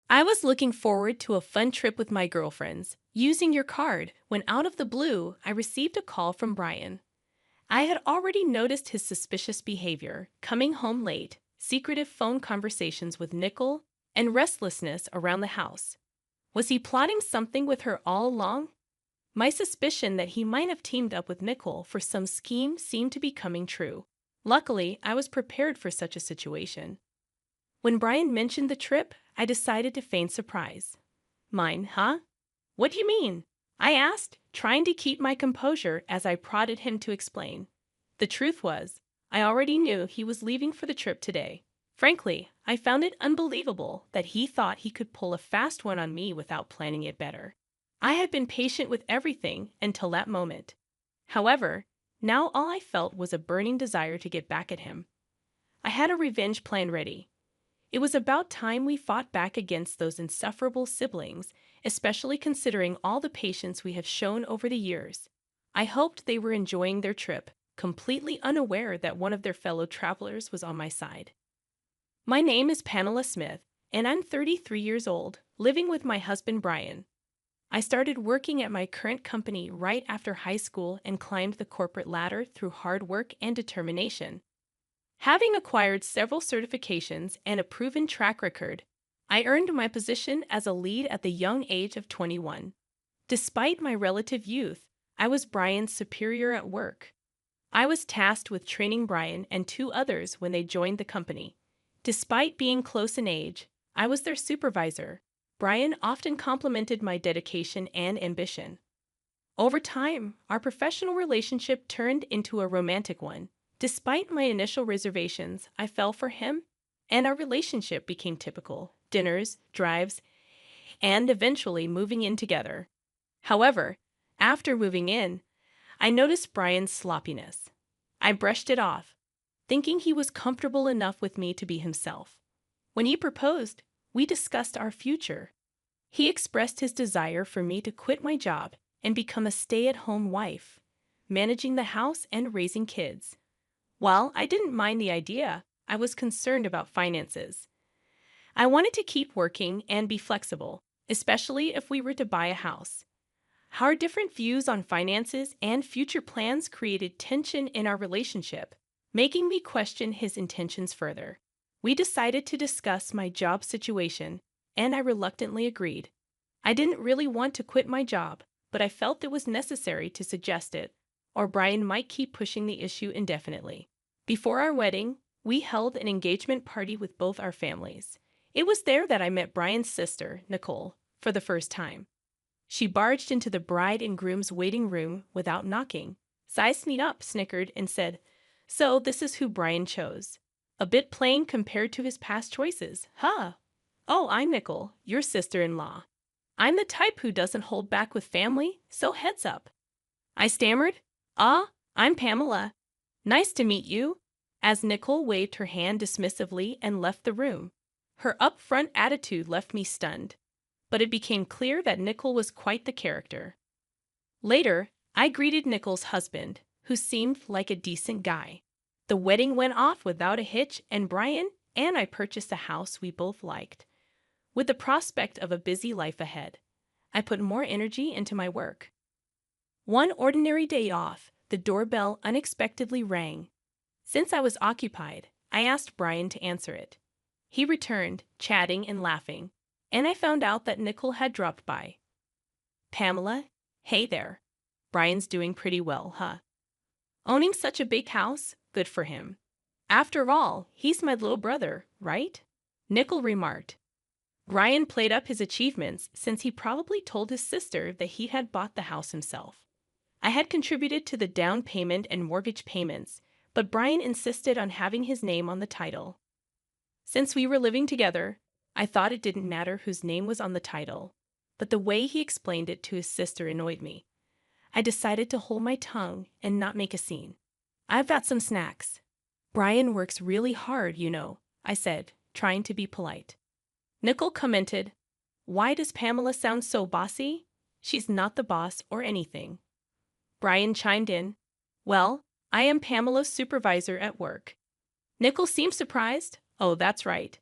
I was looking forward to a fun trip with my girlfriends, using your card, when out of the blue, I received a call from Brian. I had already noticed his suspicious behavior, coming home late, secretive phone conversations with Nicole, and restlessness around the house. Was he plotting something with her all along? My suspicion that he might have teamed up with Nicole for some scheme seemed to be coming true. Luckily, I was prepared for such a situation. When Brian mentioned the trip, I decided to feign surprise. Mine, huh? What do you mean? I asked, trying to keep my composure as I prodded him to explain. The truth was, I already knew he was leaving for the trip today. Frankly, I found it unbelievable that he thought he could pull a fast one on me without planning it better. I had been patient with everything until that moment. However, now all I felt was a burning desire to get back at him. I had a revenge plan ready. It was about time we fought back against those insufferable siblings, especially considering all the patience we have shown over the years. I hoped they were enjoying their trip, completely unaware that one of their fellow travelers was on my side. My name is Pamela Smith, and I'm 33 years old, living with my husband Brian. I started working at my current company right after high school and climbed the corporate ladder through hard work and determination. Having acquired several certifications and a proven track record, I earned my position as a lead at the young age of 21. Despite my relative youth, I was Brian's superior at work. I was tasked with training Brian and two others when they joined the company. Despite being close in age, I was their supervisor. Brian often complimented my dedication and ambition. Over time, our professional relationship turned into a romantic one. Despite my initial reservations, I fell for him, and our relationship became typical: dinners, drives, and eventually moving in together. However, after moving in, I noticed Brian's sloppiness. I brushed it off, thinking he was comfortable enough with me to be himself. When he proposed, we discussed our future. He expressed his desire for me to quit my job and become a stay-at-home wife, managing the house and raising kids. While I didn't mind the idea, I was concerned about finances. I wanted to keep working and be flexible, especially if we were to buy a house. Our different views on finances and future plans created tension in our relationship, making me question his intentions further. We decided to discuss my job situation, and I reluctantly agreed. I didn't really want to quit my job, but I felt it was necessary to suggest it, or Brian might keep pushing the issue indefinitely. Before our wedding, we held an engagement party with both our families. It was there that I met Brian's sister, Nicole, for the first time. She barged into the bride and groom's waiting room without knocking, sized me up, snickered, and said, "So this is who Brian chose. A bit plain compared to his past choices, huh? Oh, I'm Nicole, your sister-in-law. I'm the type who doesn't hold back with family, so heads up." I stammered, I'm Pamela. Nice to meet you," as Nicole waved her hand dismissively and left the room. Her upfront attitude left me stunned, but it became clear that Nicole was quite the character. Later, I greeted Nicole's husband, who seemed like a decent guy. The wedding went off without a hitch, and Brian and I purchased a house we both liked. With the prospect of a busy life ahead, I put more energy into my work. One ordinary day off, the doorbell unexpectedly rang. Since I was occupied, I asked Brian to answer it. He returned, chatting and laughing, and I found out that Nicole had dropped by. "Pamela, hey there. Brian's doing pretty well, huh? Owning such a big house, good for him. After all, he's my little brother, right?" Nicole remarked. Brian played up his achievements since he probably told his sister that he had bought the house himself. I had contributed to the down payment and mortgage payments, but Brian insisted on having his name on the title. Since we were living together, I thought it didn't matter whose name was on the title, but the way he explained it to his sister annoyed me. I decided to hold my tongue and not make a scene. "I've got some snacks. Brian works really hard, you know," I said, trying to be polite. Nicole commented, "Why does Pamela sound so bossy? She's not the boss or anything." Brian chimed in, "Well, I am Pamela's supervisor at work." Nicole seemed surprised. "Oh, that's right.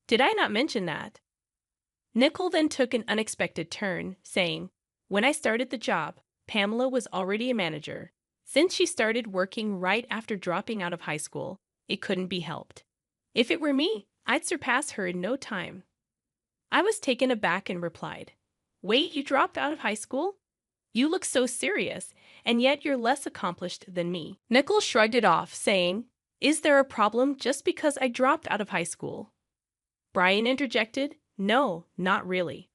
Did I not mention that?" Nicole then took an unexpected turn, saying, "When I started the job, Pamela was already a manager. Since she started working right after dropping out of high school, it couldn't be helped. If it were me, I'd surpass her in no time." I was taken aback and replied, "Wait, you dropped out of high school? You look so serious, and yet you're less accomplished than me." Nicole shrugged it off, saying, "Is there a problem just because I dropped out of high school?" Brian interjected, "No, not really.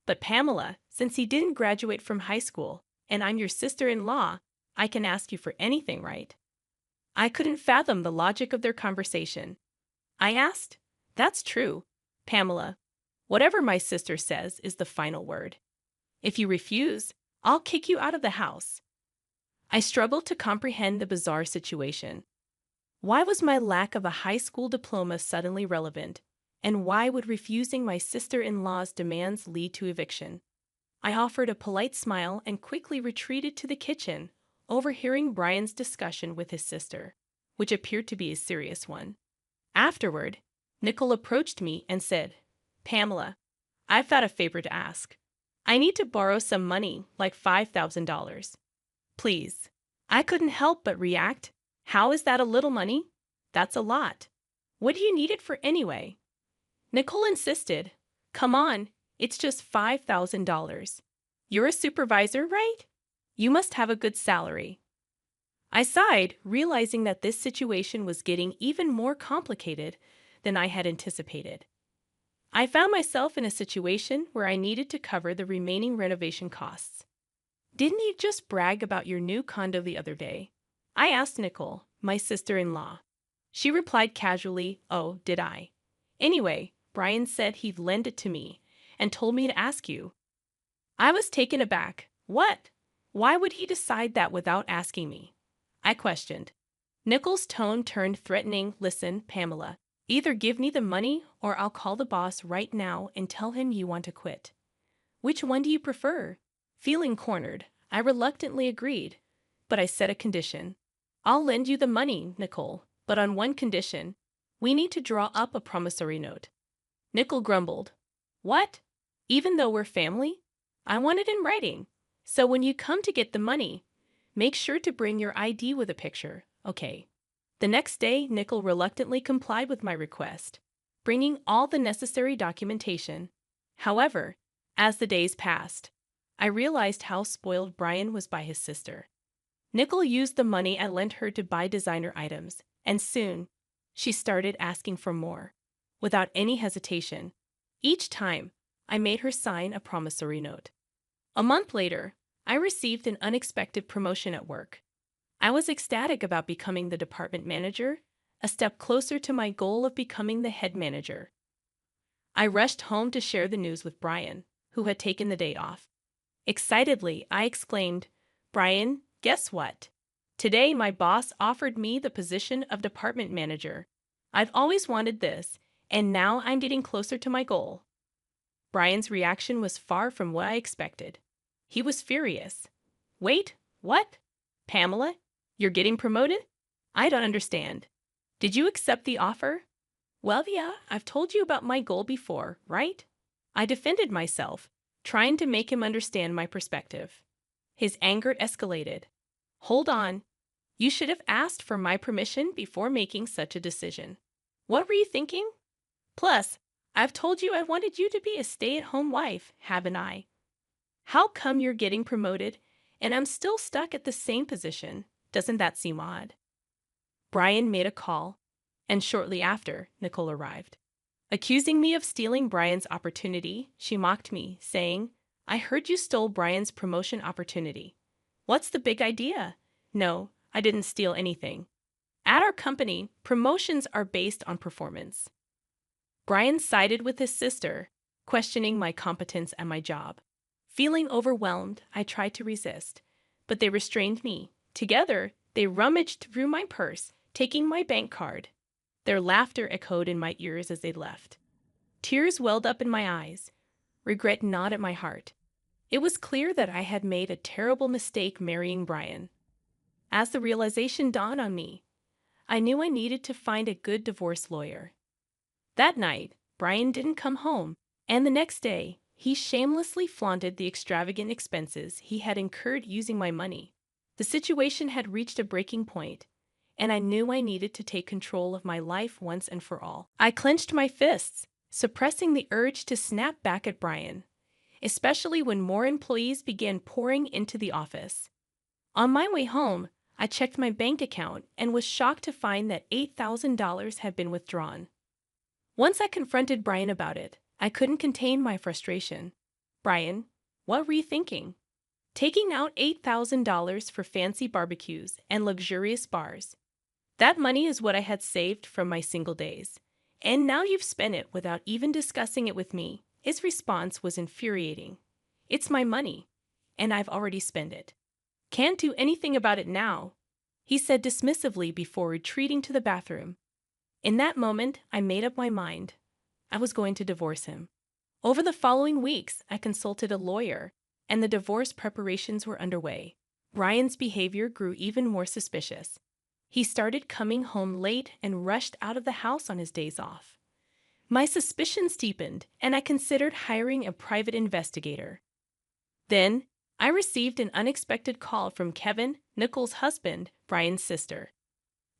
But Pamela, since he didn't graduate from high school, and I'm your sister-in-law, I can ask you for anything, right?" I couldn't fathom the logic of their conversation. I asked, "That's true, Pamela. Whatever my sister says is the final word. If you refuse, I'll kick you out of the house." I struggled to comprehend the bizarre situation. Why was my lack of a high school diploma suddenly relevant? And why would refusing my sister-in-law's demands lead to eviction? I offered a polite smile and quickly retreated to the kitchen, overhearing Brian's discussion with his sister, which appeared to be a serious one. Afterward, Nicole approached me and said, "Pamela, I've got a favor to ask. I need to borrow some money, like $5,000. Please." I couldn't help but react. "How is that a little money? That's a lot. What do you need it for anyway?" Nicole insisted, "Come on, it's just $5,000. You're a supervisor, right? You must have a good salary." I sighed, realizing that this situation was getting even more complicated than I had anticipated. I found myself in a situation where I needed to cover the remaining renovation costs. "Didn't you just brag about your new condo the other day?" I asked Nicole, my sister-in-law. She replied casually, "Oh, did I? Anyway, Brian said he'd lend it to me and told me to ask you." I was taken aback. "What? Why would he decide that without asking me?" I questioned. Nicole's tone turned threatening. "Listen, Pamela, either give me the money or I'll call the boss right now and tell him you want to quit. Which one do you prefer?" Feeling cornered, I reluctantly agreed, but I set a condition. "I'll lend you the money, Nicole, but on one condition. We need to draw up a promissory note." Nicole grumbled. "What? Even though we're family? I want it in writing. So when you come to get the money, make sure to bring your ID with a picture, okay?" The next day, Nicole reluctantly complied with my request, bringing all the necessary documentation. However, as the days passed, I realized how spoiled Brian was by his sister. Nicole used the money I lent her to buy designer items, and soon, she started asking for more, without any hesitation. Each time, I made her sign a promissory note. A month later, I received an unexpected promotion at work. I was ecstatic about becoming the department manager, a step closer to my goal of becoming the head manager. I rushed home to share the news with Brian, who had taken the day off. Excitedly, I exclaimed, "Brian, guess what? Today my boss offered me the position of department manager. I've always wanted this, and now I'm getting closer to my goal." Brian's reaction was far from what I expected. He was furious. "Wait, what? Pamela, you're getting promoted? I don't understand. Did you accept the offer?" "Well, yeah, I've told you about my goal before, right?" I defended myself, trying to make him understand my perspective. His anger escalated. "Hold on. You should have asked for my permission before making such a decision. What were you thinking? Plus, I've told you I wanted you to be a stay-at-home wife, haven't I? How come you're getting promoted and I'm still stuck at the same position? Doesn't that seem odd?" Brian made a call, and shortly after, Nicole arrived. Accusing me of stealing Brian's opportunity, she mocked me, saying, "I heard you stole Brian's promotion opportunity. What's the big idea?" "No, I didn't steal anything. At our company, promotions are based on performance." Brian sided with his sister, questioning my competence at my job. Feeling overwhelmed, I tried to resist, but they restrained me. Together, they rummaged through my purse, taking my bank card. Their laughter echoed in my ears as they left. Tears welled up in my eyes. Regret gnawed at my heart. It was clear that I had made a terrible mistake marrying Brian. As the realization dawned on me, I knew I needed to find a good divorce lawyer. That night, Brian didn't come home, And the next day, he shamelessly flaunted the extravagant expenses he had incurred using my money. The situation had reached a breaking point, and I knew I needed to take control of my life once and for all. I clenched my fists, suppressing the urge to snap back at Brian, especially when more employees began pouring into the office. On my way home, I checked my bank account and was shocked to find that $8,000 had been withdrawn. Once I confronted Brian about it, I couldn't contain my frustration. Brian, what were you thinking? Taking out $8,000 for fancy barbecues and luxurious bars. That money is what I had saved from my single days. And now you've spent it without even discussing it with me. His response was infuriating. It's my money, and I've already spent it. Can't do anything about it now, he said dismissively before retreating to the bathroom. In that moment, I made up my mind. I was going to divorce him. Over the following weeks, I consulted a lawyer, and the divorce preparations were underway. Brian's behavior grew even more suspicious. He started coming home late and rushed out of the house on his days off. My suspicions deepened, and I considered hiring a private investigator. Then, I received an unexpected call from Kevin, Nicole's husband, Brian's sister.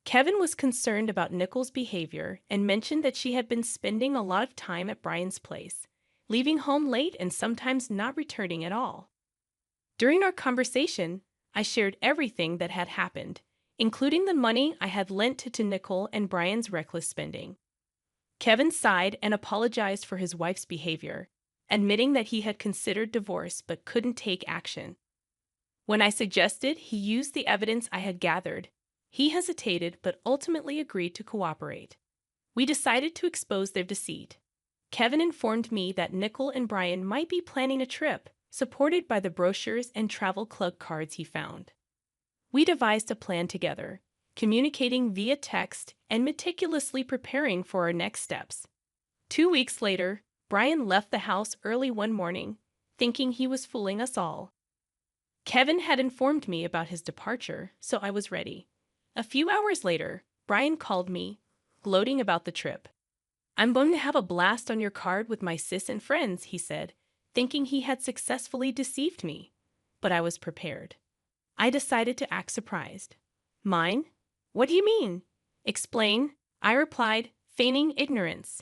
Kevin was concerned about Nicole's behavior and mentioned that she had been spending a lot of time at Brian's place, leaving home late and sometimes not returning at all. During our conversation, I shared everything that had happened, including the money I had lent to Nicole and Brian's reckless spending. Kevin sighed and apologized for his wife's behavior, admitting that he had considered divorce but couldn't take action. When I suggested he use the evidence I had gathered, he hesitated but ultimately agreed to cooperate. We decided to expose their deceit. Kevin informed me that Nicole and Brian might be planning a trip, supported by the brochures and travel club cards he found. We devised a plan together, communicating via text and meticulously preparing for our next steps. 2 weeks later, Brian left the house early one morning, thinking he was fooling us all. Kevin had informed me about his departure, so I was ready. A few hours later, Brian called me, gloating about the trip. I'm going to have a blast on your card with my sis and friends, he said, thinking he had successfully deceived me. But I was prepared. I decided to act surprised. Mine? What do you mean? Explain, I replied, feigning ignorance.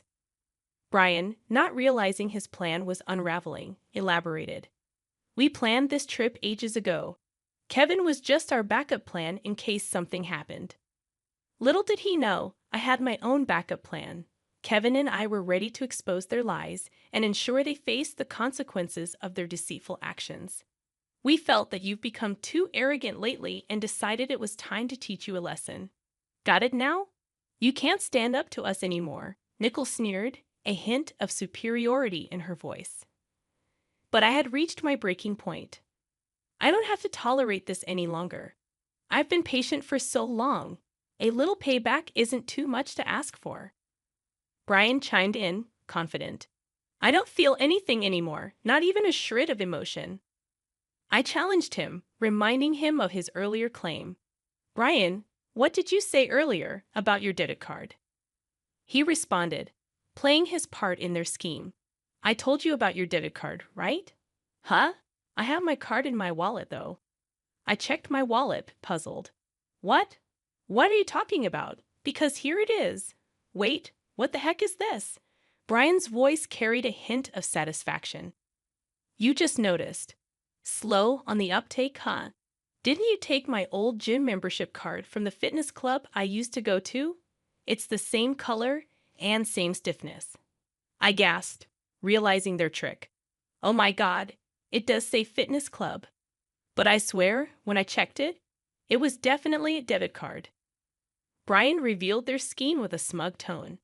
Brian, not realizing his plan was unraveling, elaborated. We planned this trip ages ago. Kevin was just our backup plan in case something happened. Little did he know, I had my own backup plan. Kevin and I were ready to expose their lies and ensure they faced the consequences of their deceitful actions. We felt that you've become too arrogant lately and decided it was time to teach you a lesson. Got it now? You can't stand up to us anymore, Nicole sneered, a hint of superiority in her voice. But I had reached my breaking point. I don't have to tolerate this any longer. I've been patient for so long. A little payback isn't too much to ask for. Brian chimed in, confident. I don't feel anything anymore, not even a shred of emotion. I challenged him, reminding him of his earlier claim. Brian, what did you say earlier about your debit card? He responded, playing his part in their scheme. I told you about your debit card, right? Huh? I have my card in my wallet, though. I checked my wallet, puzzled. What? What are you talking about? Because here it is. Wait, what the heck is this? Brian's voice carried a hint of satisfaction. You just noticed. Slow on the uptake, huh? Didn't you take my old gym membership card from the fitness club I used to go to? It's the same color and same stiffness. I gasped, realizing their trick. Oh my God, it does say fitness club. But I swear, when I checked it, it was definitely a debit card. Brian revealed their scheme with a smug tone.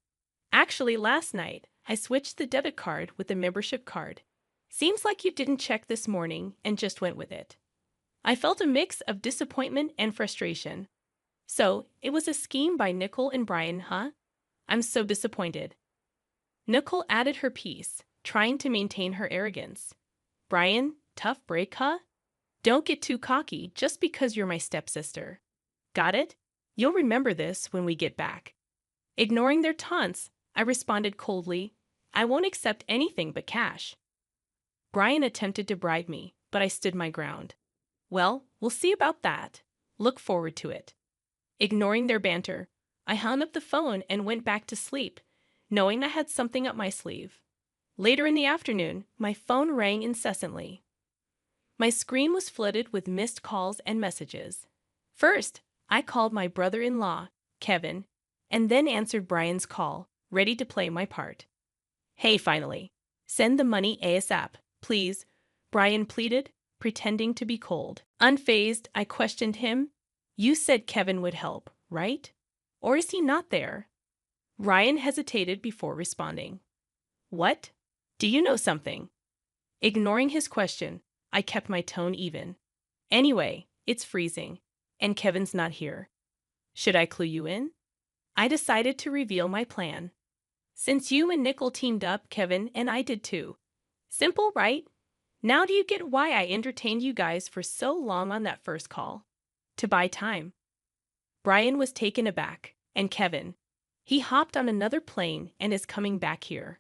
Actually, last night, I switched the debit card with the membership card. Seems like you didn't check this morning and just went with it. I felt a mix of disappointment and frustration. So, it was a scheme by Nicole and Brian, huh? I'm so disappointed. Nicole added her piece, trying to maintain her arrogance. Brian, tough break, huh? Don't get too cocky just because you're my stepsister. Got it? You'll remember this when we get back. Ignoring their taunts, I responded coldly, I won't accept anything but cash. Brian attempted to bribe me, but I stood my ground. Well, we'll see about that. Look forward to it. Ignoring their banter, I hung up the phone and went back to sleep, knowing I had something up my sleeve. Later in the afternoon, my phone rang incessantly. My screen was flooded with missed calls and messages. First, I called my brother-in-law, Kevin, and then answered Brian's call, ready to play my part. Hey, finally. Send the money ASAP, please, Brian pleaded, pretending to be cold. Unfazed, I questioned him. You said Kevin would help, right? Or is he not there? Ryan hesitated before responding. What? Do you know something? Ignoring his question, I kept my tone even. Anyway, it's freezing, and Kevin's not here. Should I clue you in? I decided to reveal my plan. Since you and Nicole teamed up, Kevin and I did too. Simple, right? Now do you get why I entertained you guys for so long on that first call? To buy time. Brian was taken aback, and Kevin. He hopped on another plane and is coming back here.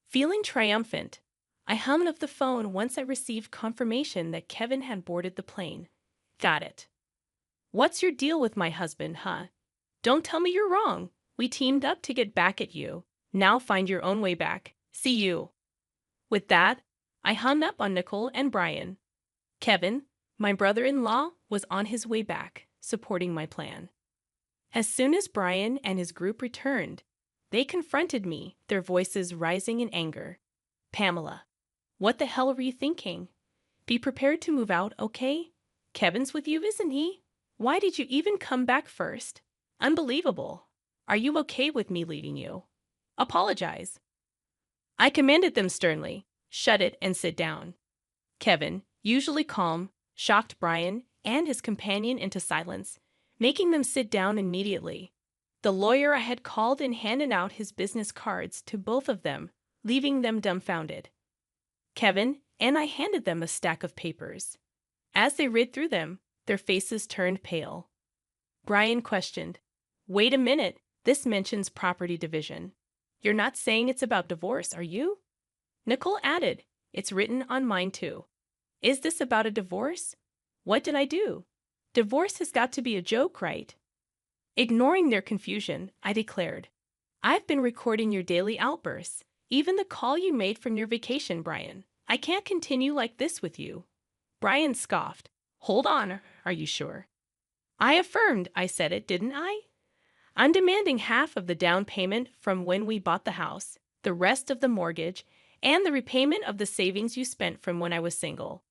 Feeling triumphant, I hung up the phone once I received confirmation that Kevin had boarded the plane. Got it. What's your deal with my husband, huh? Don't tell me you're wrong. We teamed up to get back at you. Now find your own way back. See you. With that, I hung up on Nicole and Brian. Kevin, my brother-in-law, was on his way back, supporting my plan. As soon as Brian and his group returned, they confronted me, their voices rising in anger. Pamela, what the hell were you thinking? Be prepared to move out, okay? Kevin's with you, isn't he? Why did you even come back first? Unbelievable. Are you okay with me leading you? Apologize. I commanded them sternly, shut it and sit down. Kevin, usually calm, shocked Brian and his companion into silence, making them sit down immediately. The lawyer I had called and handed out his business cards to both of them, leaving them dumbfounded. Kevin and I handed them a stack of papers. As they read through them, their faces turned pale. Brian questioned, Wait a minute, this mentions property division. You're not saying it's about divorce, are you? Nicole added, It's written on mine too. Is this about a divorce? What did I do? Divorce has got to be a joke, right? Ignoring their confusion, I declared, I've been recording your daily outbursts, even the call you made from your vacation, Brian. I can't continue like this with you. Brian scoffed. Hold on, are you sure? I affirmed I said it, didn't I? I'm demanding half of the down payment from when we bought the house, the rest of the mortgage, and the repayment of the savings you spent from when I was single.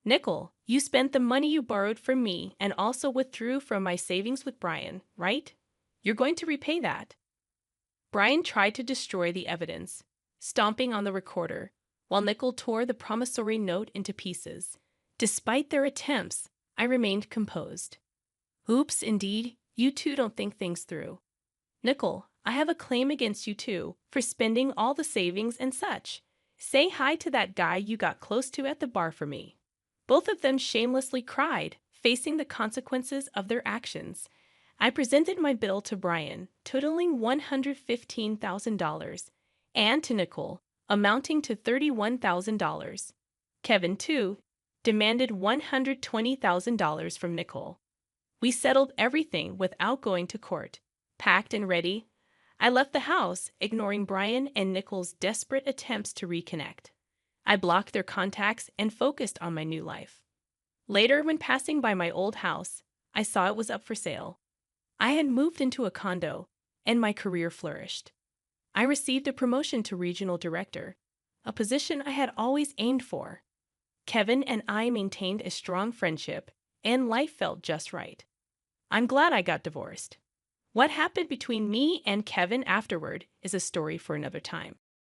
Nicole, you spent the money you borrowed from me and also withdrew from my savings with Brian, right? You're going to repay that. Brian tried to destroy the evidence, stomping on the recorder, while Nicole tore the promissory note into pieces. Despite their attempts, I remained composed. Oops, indeed, you two don't think things through. Nicole, I have a claim against you two for spending all the savings and such. Say hi to that guy you got close to at the bar for me. Both of them shamelessly cried, facing the consequences of their actions. I presented my bill to Brian, totaling $115,000, and to Nicole, amounting to $31,000. Kevin, too, demanded $120,000 from Nicole. We settled everything without going to court. Packed and ready, I left the house, ignoring Brian and Nicole's desperate attempts to reconnect. I blocked their contacts and focused on my new life. Later, when passing by my old house, I saw it was up for sale. I had moved into a condo, and my career flourished. I received a promotion to regional director, a position I had always aimed for. Kevin and I maintained a strong friendship, and life felt just right. I'm glad I got divorced. What happened between me and Kevin afterward is a story for another time.